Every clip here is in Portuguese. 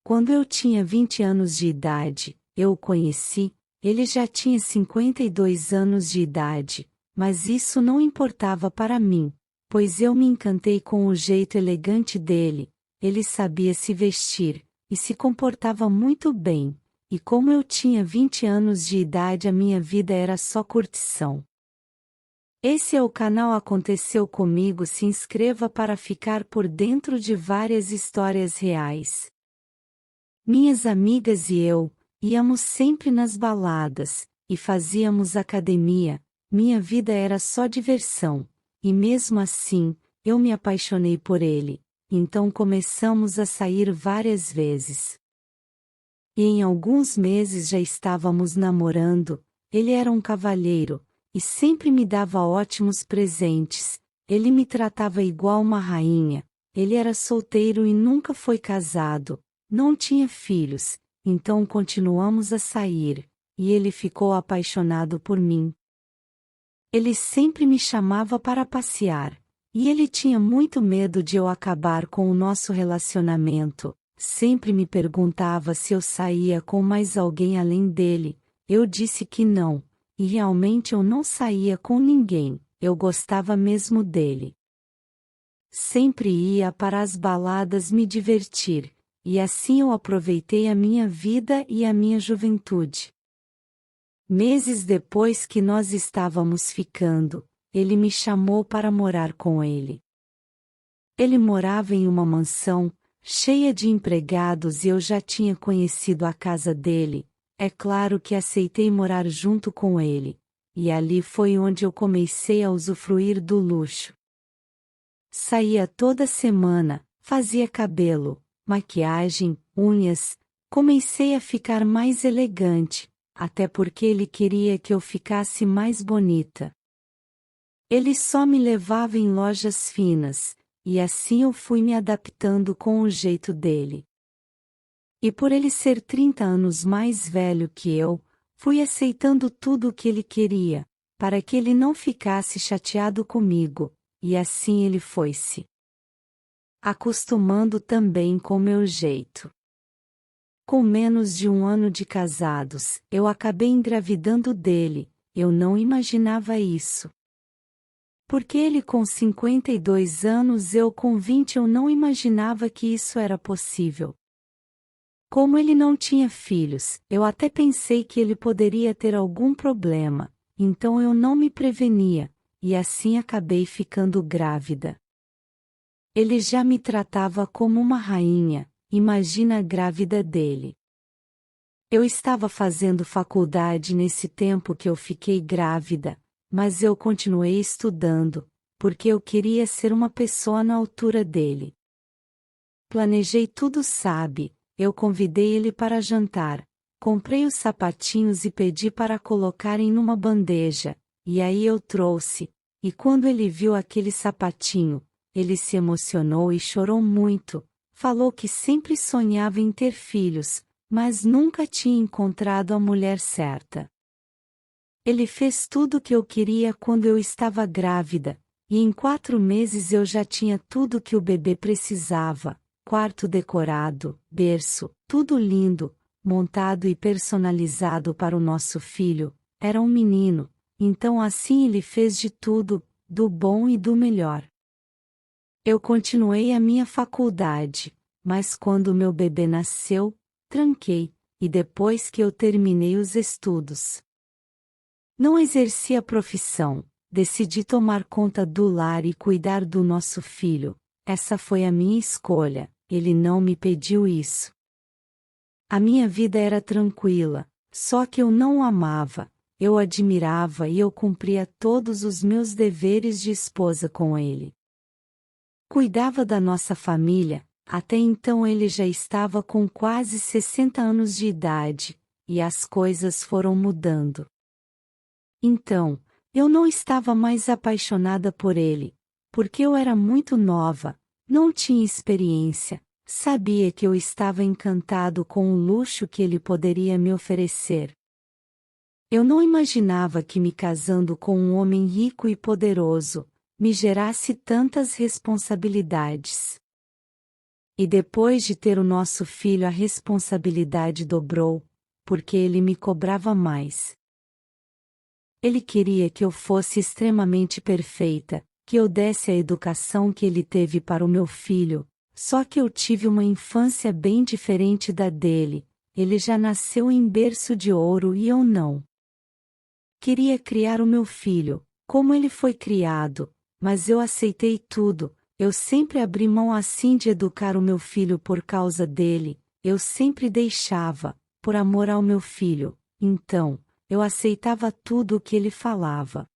Quando eu tinha 20 anos de idade, eu o conheci. Ele já tinha 52 anos de idade, mas isso não importava para mim, pois eu me encantei com o jeito elegante dele. Ele sabia se vestir e se comportava muito bem, e como eu tinha 20 anos de idade, a minha vida era só curtição. Esse é o canal Aconteceu Comigo. Se inscreva para ficar por dentro de várias histórias reais. Minhas amigas e eu íamos sempre nas baladas e fazíamos academia. Minha vida era só diversão, e mesmo assim, eu me apaixonei por ele. Então começamos a sair várias vezes. E em alguns meses já estávamos namorando. Ele era um cavalheiro e sempre me dava ótimos presentes. Ele me tratava igual uma rainha. Ele era solteiro e nunca foi casado, não tinha filhos, então continuamos a sair, e ele ficou apaixonado por mim. Ele sempre me chamava para passear, e ele tinha muito medo de eu acabar com o nosso relacionamento. Sempre me perguntava se eu saía com mais alguém além dele. Eu disse que não, e realmente eu não saía com ninguém, eu gostava mesmo dele. Sempre ia para as baladas me divertir, e assim eu aproveitei a minha vida e a minha juventude. Meses depois que nós estávamos ficando, ele me chamou para morar com ele. Ele morava em uma mansão, cheia de empregados, e eu já tinha conhecido a casa dele. É claro que aceitei morar junto com ele, e ali foi onde eu comecei a usufruir do luxo. Saía toda semana, fazia cabelo, maquiagem, unhas, comecei a ficar mais elegante, até porque ele queria que eu ficasse mais bonita. Ele só me levava em lojas finas, e assim eu fui me adaptando com o jeito dele. E por ele ser 30 anos mais velho que eu, fui aceitando tudo o que ele queria, para que ele não ficasse chateado comigo, e assim ele foi-se acostumando também com meu jeito. Com menos de um ano de casados, eu acabei engravidando dele. Eu não imaginava isso. Porque ele com 52 anos, eu com 20, eu não imaginava que isso era possível. Como ele não tinha filhos, eu até pensei que ele poderia ter algum problema, então eu não me prevenia, e assim acabei ficando grávida. Ele já me tratava como uma rainha, imagina a grávida dele. Eu estava fazendo faculdade nesse tempo que eu fiquei grávida, mas eu continuei estudando, porque eu queria ser uma pessoa na altura dele. Planejei tudo, sabe? Eu convidei ele para jantar, comprei os sapatinhos e pedi para colocarem numa bandeja, e aí eu trouxe, e quando ele viu aquele sapatinho, ele se emocionou e chorou muito, falou que sempre sonhava em ter filhos, mas nunca tinha encontrado a mulher certa. Ele fez tudo o que eu queria quando eu estava grávida, e em 4 meses eu já tinha tudo que o bebê precisava. Quarto decorado, berço, tudo lindo, montado e personalizado para o nosso filho. Era um menino, então assim ele fez de tudo, do bom e do melhor. Eu continuei a minha faculdade, mas quando meu bebê nasceu, tranquei, e depois que eu terminei os estudos, não exerci a profissão, decidi tomar conta do lar e cuidar do nosso filho. Essa foi a minha escolha, ele não me pediu isso. A minha vida era tranquila, só que eu não o amava, eu o admirava e eu cumpria todos os meus deveres de esposa com ele. Cuidava da nossa família, até então ele já estava com quase 60 anos de idade, e as coisas foram mudando. Então, eu não estava mais apaixonada por ele, porque eu era muito nova, não tinha experiência, sabia que eu estava encantado com o luxo que ele poderia me oferecer. Eu não imaginava que me casando com um homem rico e poderoso, me gerasse tantas responsabilidades. E depois de ter o nosso filho, a responsabilidade dobrou, porque ele me cobrava mais. Ele queria que eu fosse extremamente perfeita, que eu desse a educação que ele teve para o meu filho, só que eu tive uma infância bem diferente da dele, ele já nasceu em berço de ouro e eu não. Queria criar o meu filho, como ele foi criado, mas eu aceitei tudo, eu sempre abri mão assim de educar o meu filho por causa dele, eu sempre deixava, por amor ao meu filho, então, eu aceitava tudo o que ele falava.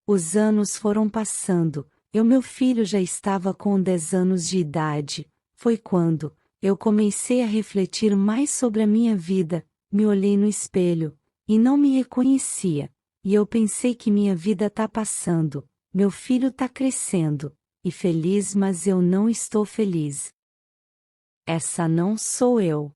Os anos foram passando, meu filho já estava com 10 anos de idade, foi quando eu comecei a refletir mais sobre a minha vida, me olhei no espelho, e não me reconhecia, e eu pensei que minha vida tá passando, meu filho tá crescendo, e feliz, mas eu não estou feliz. Essa não sou eu.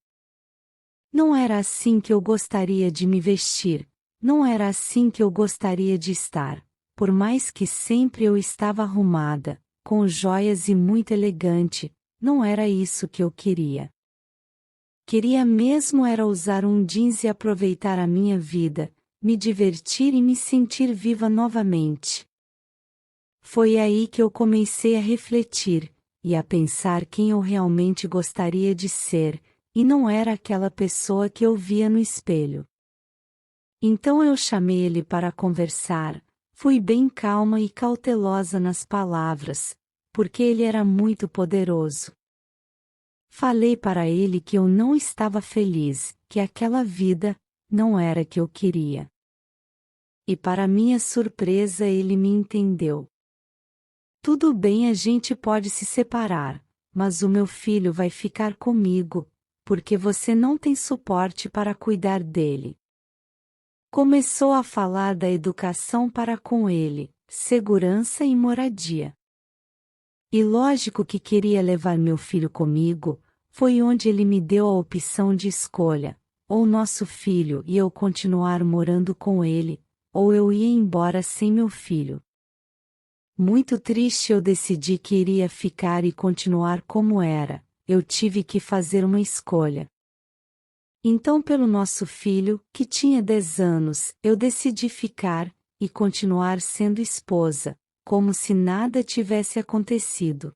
Não era assim que eu gostaria de me vestir, não era assim que eu gostaria de estar, por mais que sempre eu estava arrumada, com joias e muito elegante, não era isso que eu queria. Queria mesmo era usar um jeans e aproveitar a minha vida, me divertir e me sentir viva novamente. Foi aí que eu comecei a refletir, e a pensar quem eu realmente gostaria de ser, e não era aquela pessoa que eu via no espelho. Então eu chamei ele para conversar, fui bem calma e cautelosa nas palavras, porque ele era muito poderoso. Falei para ele que eu não estava feliz, que aquela vida não era que eu queria. E para minha surpresa ele me entendeu. Tudo bem, a gente pode se separar, mas o meu filho vai ficar comigo, porque você não tem suporte para cuidar dele. Começou a falar da educação para com ele, segurança e moradia. E lógico que queria levar meu filho comigo, foi onde ele me deu a opção de escolha, ou nosso filho e eu continuar morando com ele, ou eu ia embora sem meu filho. Muito triste, eu decidi que iria ficar e continuar como era, eu tive que fazer uma escolha. Então, pelo nosso filho, que tinha 10 anos, eu decidi ficar, e continuar sendo esposa, como se nada tivesse acontecido.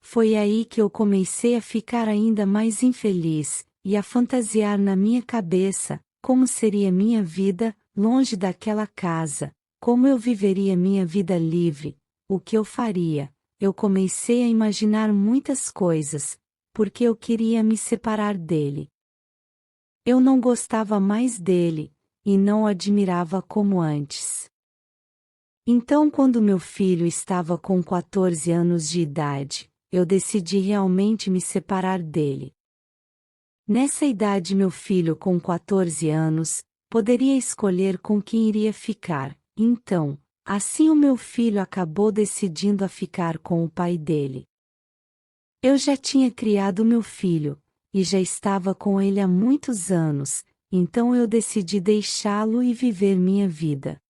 Foi aí que eu comecei a ficar ainda mais infeliz, e a fantasiar na minha cabeça, como seria minha vida, longe daquela casa, como eu viveria minha vida livre, o que eu faria. Eu comecei a imaginar muitas coisas, porque eu queria me separar dele. Eu não gostava mais dele, e não o admirava como antes. Então, quando meu filho estava com 14 anos de idade, eu decidi realmente me separar dele. Nessa idade, meu filho com 14 anos, poderia escolher com quem iria ficar, então, assim o meu filho acabou decidindo a ficar com o pai dele. Eu já tinha criado meu filho, e já estava com ele há muitos anos, então eu decidi deixá-lo e viver minha vida.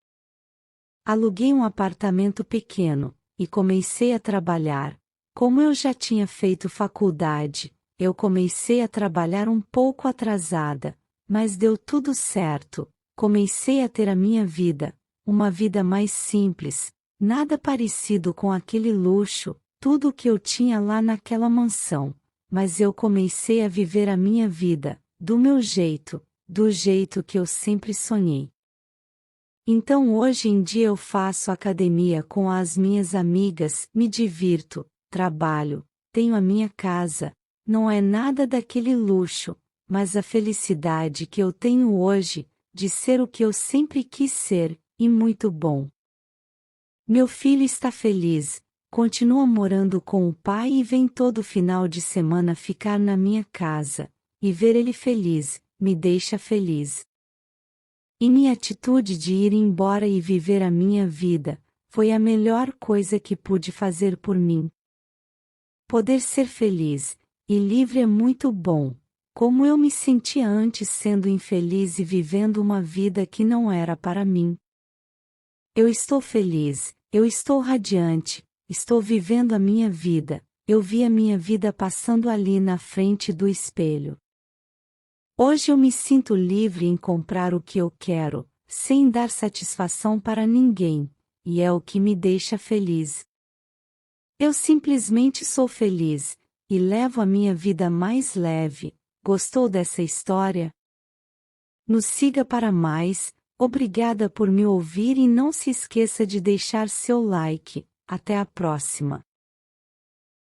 Aluguei um apartamento pequeno, e comecei a trabalhar. Como eu já tinha feito faculdade, eu comecei a trabalhar um pouco atrasada, mas deu tudo certo. Comecei a ter a minha vida, uma vida mais simples, nada parecido com aquele luxo, tudo o que eu tinha lá naquela mansão. Mas eu comecei a viver a minha vida, do meu jeito, do jeito que eu sempre sonhei. Então hoje em dia eu faço academia com as minhas amigas, me divirto, trabalho, tenho a minha casa, não é nada daquele luxo, mas a felicidade que eu tenho hoje, de ser o que eu sempre quis ser, e muito bom. Meu filho está feliz, continua morando com o pai e vem todo final de semana ficar na minha casa, e ver ele feliz, me deixa feliz. E minha atitude de ir embora e viver a minha vida, foi a melhor coisa que pude fazer por mim. Poder ser feliz e livre é muito bom, como eu me sentia antes sendo infeliz e vivendo uma vida que não era para mim. Eu estou feliz, eu estou radiante, estou vivendo a minha vida, eu vi a minha vida passando ali na frente do espelho. Hoje eu me sinto livre em comprar o que eu quero, sem dar satisfação para ninguém, e é o que me deixa feliz. Eu simplesmente sou feliz, e levo a minha vida mais leve. Gostou dessa história? Nos siga para mais. Obrigada por me ouvir e não se esqueça de deixar seu like. Até a próxima.